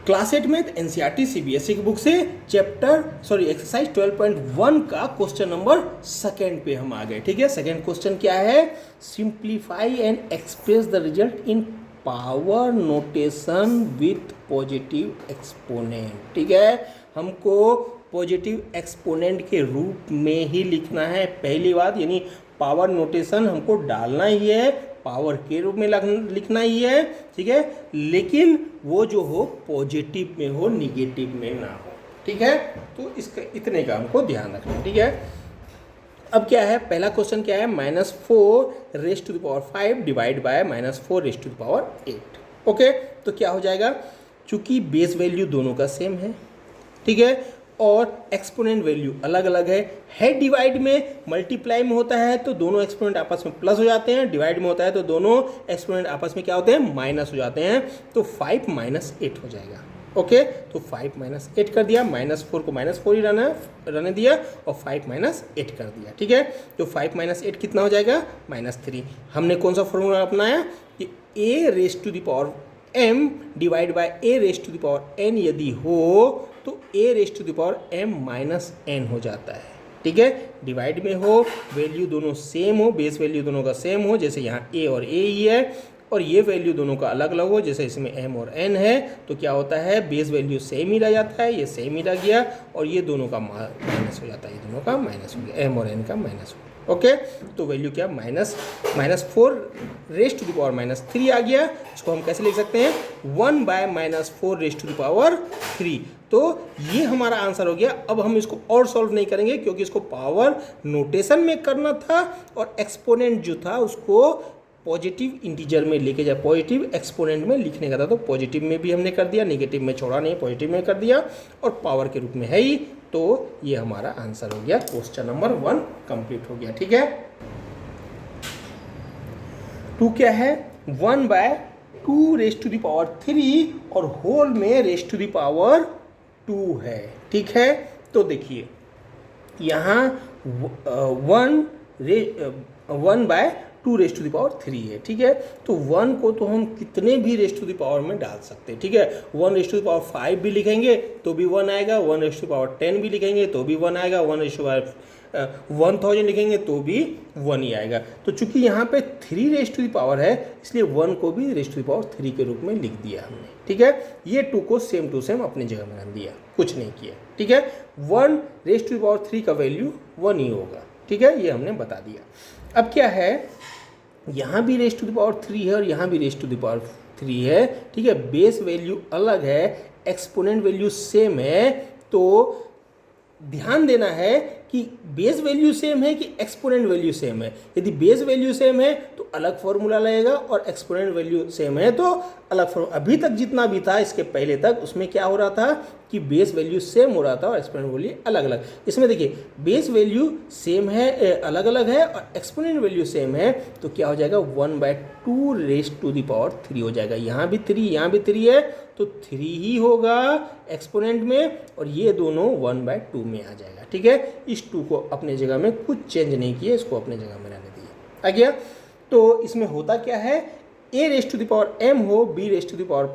Class 8 math NCERT CBSE की book से exercise 12.1 का क्वेश्चन नंबर सेकेंड पे हम आ गए। ठीक है, सेकेंड क्वेश्चन क्या है? Simplify and express the result in power notation with positive exponent. ठीक है, हमको पॉजिटिव एक्सपोनेंट के रूप में ही लिखना है। पहली बात यानी पावर नोटेशन हमको डालना ही है, पावर के रूप में लिखना ही है। ठीक है, लेकिन वो जो हो पॉजिटिव में हो, निगेटिव में ना हो। ठीक है, तो इसका इतने का हमको ध्यान रखना है। ठीक है, अब क्या है, पहला क्वेश्चन क्या है? -4 raise to the power 5 divide by -4 raise to the power 8। Okay, तो क्या हो जाएगा? चूंकि बेस वैल्यू दोनों का सेम है, ठीक है, और एक्सपोनेंट वैल्यू अलग अलग है डिवाइड में मल्टीप्लाई में होता है तो दोनों एक्सपोनेंट आपस में प्लस हो जाते हैं, डिवाइड में होता है तो दोनों एक्सपोनेंट आपस में क्या होते हैं? माइनस हो जाते हैं। तो 5 - 8 हो जाएगा। ओके, तो 5 - 8 कर दिया, -4 को -4 ही रहने दिया और 5 - 8 कर दिया। ठीक है, तो 5 - 8 कितना हो जाएगा? -3। हमने कौन सा फॉर्मूला अपनाया कि a raise to the power m divide by a raise to the power n यदि हो तो a raise to the power m - n हो जाता है। ठीक है, डिवाइड में हो, वैल्यू दोनों सेम हो, बेस वैल्यू दोनों का सेम हो, जैसे यहाँ a और a ही है, और ये वैल्यू दोनों का अलग अलग हो, जैसे इसमें m और n है, तो क्या होता है? बेस वैल्यू सेम ही रह जाता है, ये सेम ही रह गया, और ये दोनों का माइनस हो जाता है, ये दोनों का माइनस हो गया, m और n का माइनस हो गया। ओके, तो वैल्यू क्या? -4 रेज़ टू द पावर -3 आ गया। इसको हम कैसे लिख सकते हैं? 1/-4 रेज़ टू द पावर 3। तो ये हमारा आंसर हो गया। अब हम इसको और सॉल्व नहीं करेंगे क्योंकि इसको पावर नोटेशन में करना था और एक्सपोनेंट जो था उसको पॉजिटिव इंटीजर में लेके जा, पॉजिटिव एक्सपोनेंट में लिखने का था। तो पॉजिटिव में भी हमने कर दिया, नेगेटिव में छोड़ा नहीं, पॉजिटिव में कर दिया, और पावर के रूप में है ही। तो ये हमारा आंसर हो गया। क्वेश्चन नंबर 1 कंप्लीट हो गया। ठीक है, 2 क्या है? 1/2 रेज़ टू द पावर 3 और होल में रेज़ टू द पावर 2 है। ठीक है, तो देखिए यहाँ 1/2 रेज़ टू द पावर 3 है। ठीक है, तो 1 को तो हम कितने भी रेज़ टू द पावर में डाल सकते हैं। ठीक है, 1 रेज़ टू द पावर 5 भी लिखेंगे तो भी 1 आएगा, 1 रेज़ टू द पावर 10 भी लिखेंगे तो भी 1 आएगा, 1 रेज़ टू द पावर 1000 लिखेंगे तो भी 1 ही आएगा। तो चूंकि यहाँ पे 3 रेज़ टू द पावर है, इसलिए 1 को भी रेज़ टू द पावर 3 के रूप में लिख दिया हमने। ठीक है, ये 2 को सेम टू सेम अपनी जगह में रख दिया, कुछ नहीं किया। ठीक है, 1 रेज़ टू द पावर 3 का वैल्यू 1 ही होगा। ठीक है, ये हमने बता दिया। अब क्या है, यहाँ भी रेज़ टू द पावर 3 है और यहाँ भी रेज़ टू द पावर 3 है। ठीक है, बेस वैल्यू अलग है, एक्सपोनेंट वैल्यू सेम है, तो ध्यान देना है कि बेस वैल्यू सेम है कि एक्सपोनेंट वैल्यू सेम है। यदि बेस वैल्यू सेम है तो अलग फॉर्मूला लगेगा और एक्सपोनेंट वैल्यू सेम है तो अलग फॉर्मूला। अभी तक जितना भी था इसके पहले तक, उसमें क्या हो रहा था कि बेस वैल्यू सेम हो रहा था और एक्सपोनेंट वैल्यू अलग अलग। इसमें देखिए बेस वैल्यू सेम है, अलग अलग है, और एक्सपोनेंट वैल्यू सेम है, तो क्या हो जाएगा? 1/2 रेज़ टू द पावर 3 हो जाएगा। यहाँ भी 3, यहाँ भी 3 है, तो 3 ही होगा एक्सपोनेंट में, और ये दोनों 1/2 में आ जाएगा। ठीक है, इस 2 को अपने जगह में कुछ चेंज नहीं किए, इसको अपने जगह में रहने दिए। आ गया? तो इसमें होता क्या है, a raise to the power m हो, b raise to the power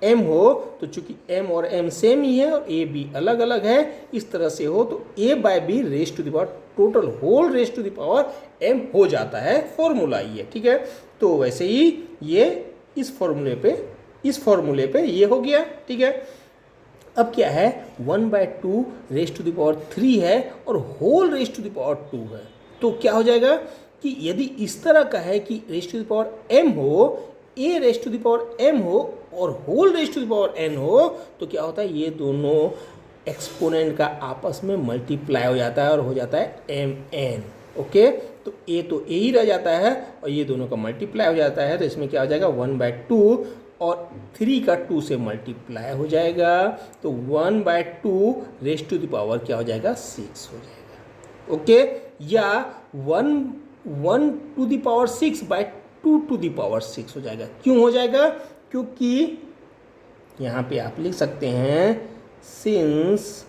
m हो, तो चूंकि m और m सेम ही है और a b अलग अलग है, इस तरह से हो तो a/b raise to the power total whole raise to the power m हो जाता है। फॉर्मूला ये। ठीक है, तो वैसे ही ये इस फॉर्मूले पे ये हो गया। ठीक है, अब क्या है, 1/2 रेज़ टू द पावर 3 है और whole raise to the power 2 है, तो क्या हो जाएगा कि यदि इस तरह का है कि raise to the power m हो, a raise to the power m हो और whole raise to the power n हो, तो क्या होता है, ये दोनों एक्सपोनेंट का आपस में मल्टीप्लाई हो जाता है और हो जाता है mn। ओके, तो a तो a ही रह जाता है और ये दोनों का मल्टीप्लाई हो जाता है, तो इसमें क्या हो जाएगा, 1/2 और 3 का 2 से मल्टीप्लाई हो जाएगा, तो 1/2 रेज़ टू द पावर क्या हो जाएगा? 6 हो जाएगा। ओके, या 1 to the power 6/2 to the power 6 हो जाएगा। क्यों हो जाएगा? क्योंकि यहाँ पे आप लिख सकते हैं सिंस,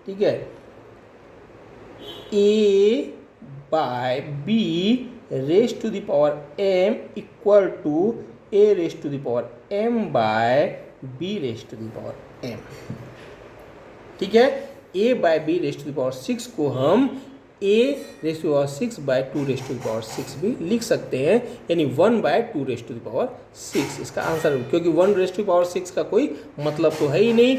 ठीक है, a/b raise to the power m equal to a raise to the power m/2 b raise to the power m. ठीक है, a by b raise to the power 6 को हम a raise to the power 6 by 2 raise to the power 6 भी लिख सकते हैं, यानी 1 by 2 raise to the power 6 इसका आंसर, क्योंकि 1 रेस्ट टू द पावर 6 का कोई मतलब तो है ही नहीं।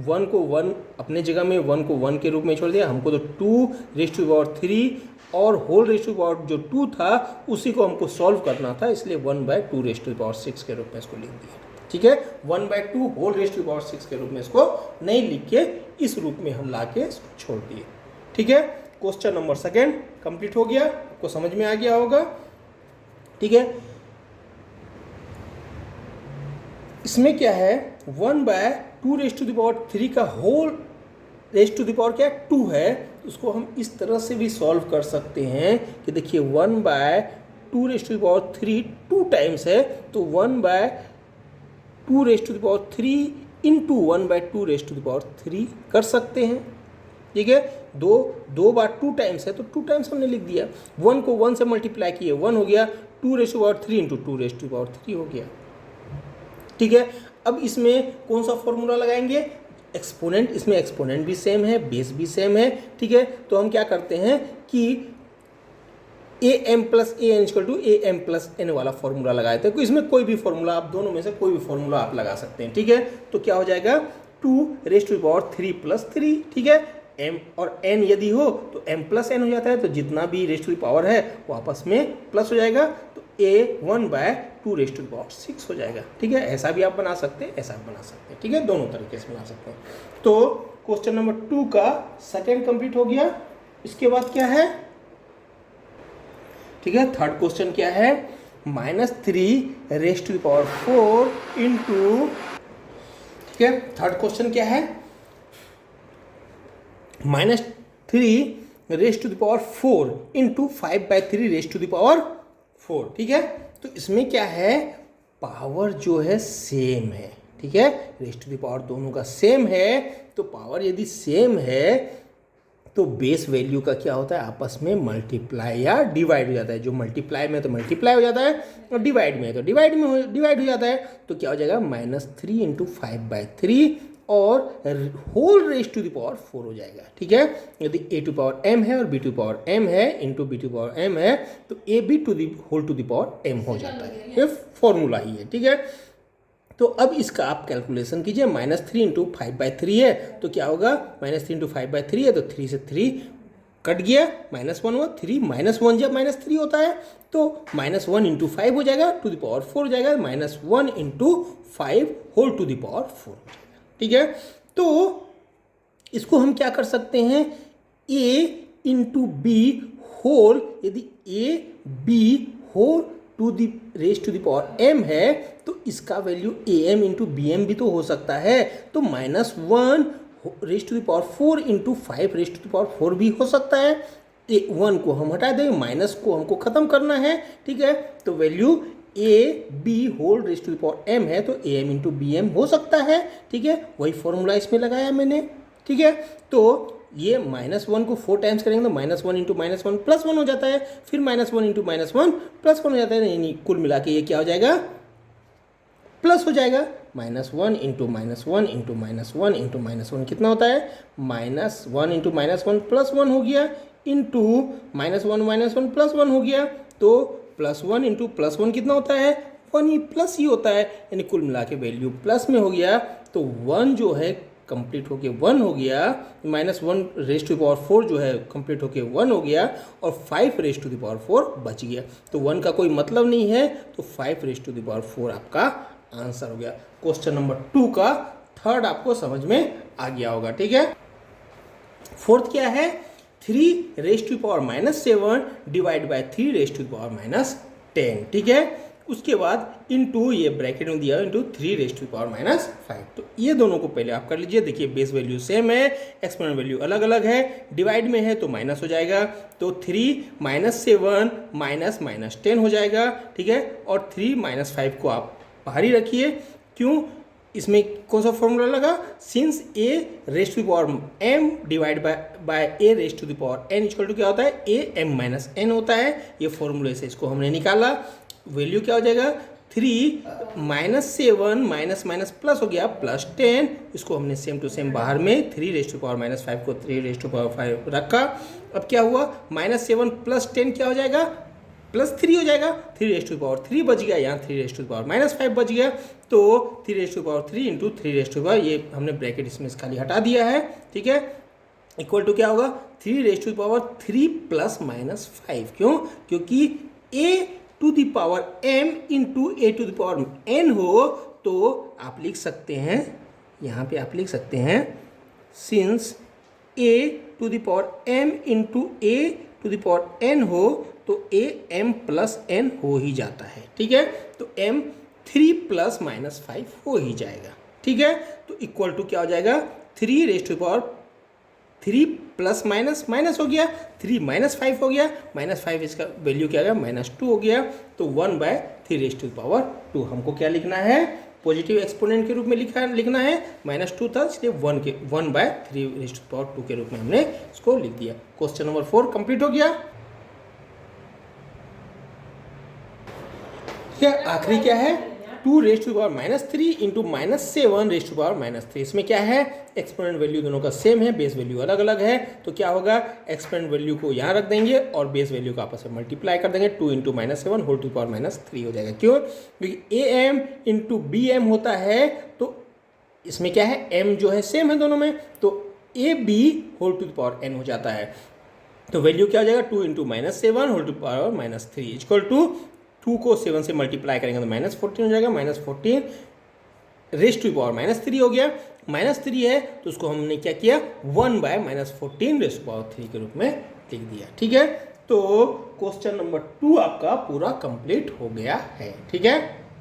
1 को 1 अपने जगह में 1 को 1 के रूप में छोड़ दिया, हमको तो 2 रेस्ट टू द पावर 3 और whole raise to the power जो 2 था उसी को हमको सॉल्व करना था, इसलिए 1 by 2 raise to the power 6 के रूप में इसको लिख दिया। ठीक है, 1 by 2 whole raise to the power 6 के रूप में इसको नहीं लिख के इस रूप में हम ला के इसको छोड़ दिए। ठीक है, क्वेश्चन नंबर 2 कंप्लीट हो गया, आपको समझ में आ गया होगा। ठीक है, इसमें क्या है, 1 by 2 raise to the power 3 का whole raise to the power क्या 2 है, उसको हम इस तरह से भी सॉल्व कर सकते हैं कि देखिए 1 by 2 raise to the power 3 2 times है, तो 1 by 2 raise to the power 3 into 1 by 2 raise to the power 3 कर सकते हैं। ठीक है, दो बार 2 टाइम्स है तो 2 टाइम्स हमने लिख दिया, 1 को 1 से मल्टीप्लाई किए 1 हो गया, 2 रेस्ट टू पावर 3 इंटू 2 रेस्ट टू पावर 3 हो गया। ठीक है, अब इसमें कौन सा फॉर्मूला लगाएंगे, एक्सपोनेंट, इसमें एक्सपोनेंट भी सेम है, बेस भी सेम है। ठीक है, तो हम क्या करते हैं कि a m plus a n equal to a m plus n वाला फॉर्मूला लगाए थे, इसमें कोई भी फॉर्मूला आप दोनों में से कोई भी फॉर्मूला आप लगा सकते हैं। ठीक है, तो क्या हो जाएगा 2 रेस्ट टू पावर 3 प्लस 3। ठीक है, m और n यदि हो तो m प्लस n हो जाता है, तो जितना भी रेस्ट टू द पावर है वो आपस में प्लस हो जाएगा, तो a 1 by 2 raise to the power 6 हो जाएगा। ठीक है, ऐसा भी आप बना सकते हैं, ऐसा भी बना सकते हैं। ठीक है, दोनों तरीके से बना सकते हैं। तो क्वेश्चन नंबर 2 का 2 कंप्लीट हो गया। इसके बाद क्या है, ठीक है, 3rd क्वेश्चन क्या है, -3 raise to the power 4 into, ठीक है, 3rd क्वेश्चन क्या है, -3 raise to the power 4 into 5 by 3 raise to the power 4। ठीक है, तो इसमें क्या है, पावर जो है सेम है। ठीक है, रेस्ट टू द पावर दोनों का सेम है, तो पावर यदि सेम है तो बेस वैल्यू का क्या होता है, आपस में मल्टीप्लाई या डिवाइड हो जाता है। जो मल्टीप्लाई में तो मल्टीप्लाई हो जाता है और डिवाइड में तो डिवाइड हो जाता है, तो क्या हो जाएगा -3 इंटू 5 बाय 3 और whole raise to the power 4 हो जाएगा। ठीक है, यदि a टू पावर m है और b टू पावर m है into b to power m है, तो a b to the whole to the power m हो जाता है, ये फॉर्मूला ही है। ठीक है, तो अब इसका आप कैलकुलेशन कीजिए, -3 इंटू 5 बाय 3 है तो क्या होगा, -3 इंटू 5 बाय 3 है तो 3 से 3 कट गया, -1 हुआ, 3 -1 जब -3 होता है तो -1 इंटू 5 हो जाएगा, टू द पावर 4 हो जाएगा, -1 into 5 whole to the power 4 हो जाएगा। ठीक है, तो इसको हम क्या कर सकते हैं, a इंटू बी होल, यदि a b whole to the raise to the power m है तो इसका value am into b m भी तो हो सकता है, तो -1 raise to the power 4 into 5 raise to the power 4 भी हो सकता है। 1 को हम हटा देंगे, माइनस को हमको ख़त्म करना है। ठीक है, तो value a b whole raise to the power m है तो am इंटू बी एम हो सकता है। ठीक है, वही फॉर्मूला इसमें लगाया मैंने। ठीक है, तो ये -1 को 4 टाइम्स करेंगे तो -1 इंटू -1 +1 हो जाता है, फिर -1 इंटू -1 +1 हो जाता है, यानी कुल मिला के ये क्या हो जाएगा, प्लस हो जाएगा। -1 इंटू -1 इंटू -1 इंटू -1 कितना होता है, -1 इंटू -1 +1 हो गया, इंटू -1 +1 हो गया, तो +1 इंटू +1 कितना होता है, 1 ही प्लस ही होता है, यानी कुल मिला के वैल्यू प्लस में हो गया। तो 1 जो है कंप्लीट होके 1 हो गया, -1 रेस्ट टू द पावर 4 जो है कंप्लीट होके 1 हो गया, और 5 रेस्ट टू द पावर 4 बच गया। तो 1 का कोई मतलब नहीं है, तो 5 रेस्ट टू द पावर 4 आपका आंसर हो गया। क्वेश्चन नंबर 2 का 3rd आपको समझ में आ गया होगा। ठीक है, 4th क्या है, 3 raise to the power -7 divide by 3 raise to the power -10। ठीक है, उसके बाद इनटू ये ब्रैकेट में दिया into 3 raise to the power -5। तो ये दोनों को पहले आप कर लीजिए। देखिए बेस वैल्यू सेम है, एक्सपोनेंट वैल्यू अलग अलग है, डिवाइड में है तो माइनस हो जाएगा, तो 3 -7 -10 हो जाएगा। ठीक है, और 3 -5 को आप बाहर ही रखिए। क्यों, इसमें कौन सा फॉर्मूला लगा, since a raise to the power m divide by a raise to the power n equal to क्या होता है, a m - n होता है। ये फॉर्मूले से इसको हमने निकाला, वैल्यू क्या हो जाएगा, 3 -7 माइनस माइनस प्लस हो गया +10, इसको हमने सेम टू सेम बाहर में 3⁻⁻5 को 3⁻5 रखा। अब क्या हुआ, -7 + 10 क्या हो जाएगा, +3 हो जाएगा, 3⁻3 बच गया, यहाँ 3⁻5 बच गया, तो 3⁻3 इंटू 3 ये हमने ब्रैकेट इसमें खाली हटा दिया है, ठीक है, इक्वल टू क्या होगा 3⁻3 ±5। क्यों, क्योंकि a⁻m इंटू a⁻n हो तो आप लिख सकते हैं, यहाँ पे आप लिख सकते हैं सिंस a⁻m इंटू a⁻n हो तो am + n हो ही जाता है, ठीक है, तो m 3 ± 5 हो ही जाएगा, ठीक है, तो इक्वल टू क्या हो जाएगा 3 प्लस माइनस हो गया, 3 -5 हो गया, -5 इसका वैल्यू क्या आ गया -2 हो गया, तो 1/3⁻2 हमको क्या लिखना है, पॉजिटिव एक्सपोनेंट के रूप में लिखना है, -2 था इसलिए 1/3⁻2 के रूप में हमने इसको लिख दिया। क्वेश्चन नंबर 4 कंप्लीट हो गया। क्या आखिरी क्या है, 2⁻³ इंटू -7⁻³ इसमें क्या है, एक्सपोनेंट वैल्यू दोनों का सेम है, बेस वैल्यू अलग अलग है, तो क्या होगा एक्सपोनेंट वैल्यू को यहाँ रख देंगे और बेस वैल्यू को आपस में मल्टीप्लाई कर देंगे, 2 × -7 हो जाएगा। क्यों, क्योंकि am इंटू bm होता है, तो इसमें क्या है m जो है सेम है दोनों में, तो ab⁻n हो जाता है, तो वैल्यू क्या हो जाएगा 2 × -7⁻³ इक्वल टू 2 को 7 से मल्टीप्लाई करेंगे तो -14 हो जाएगा, -14⁻³ हो गया, -3 है तो उसको हमने क्या किया 1/-14⁻³ के रूप में लिख दिया, ठीक है, तो क्वेश्चन नंबर 2 आपका पूरा कंप्लीट हो गया है, ठीक है।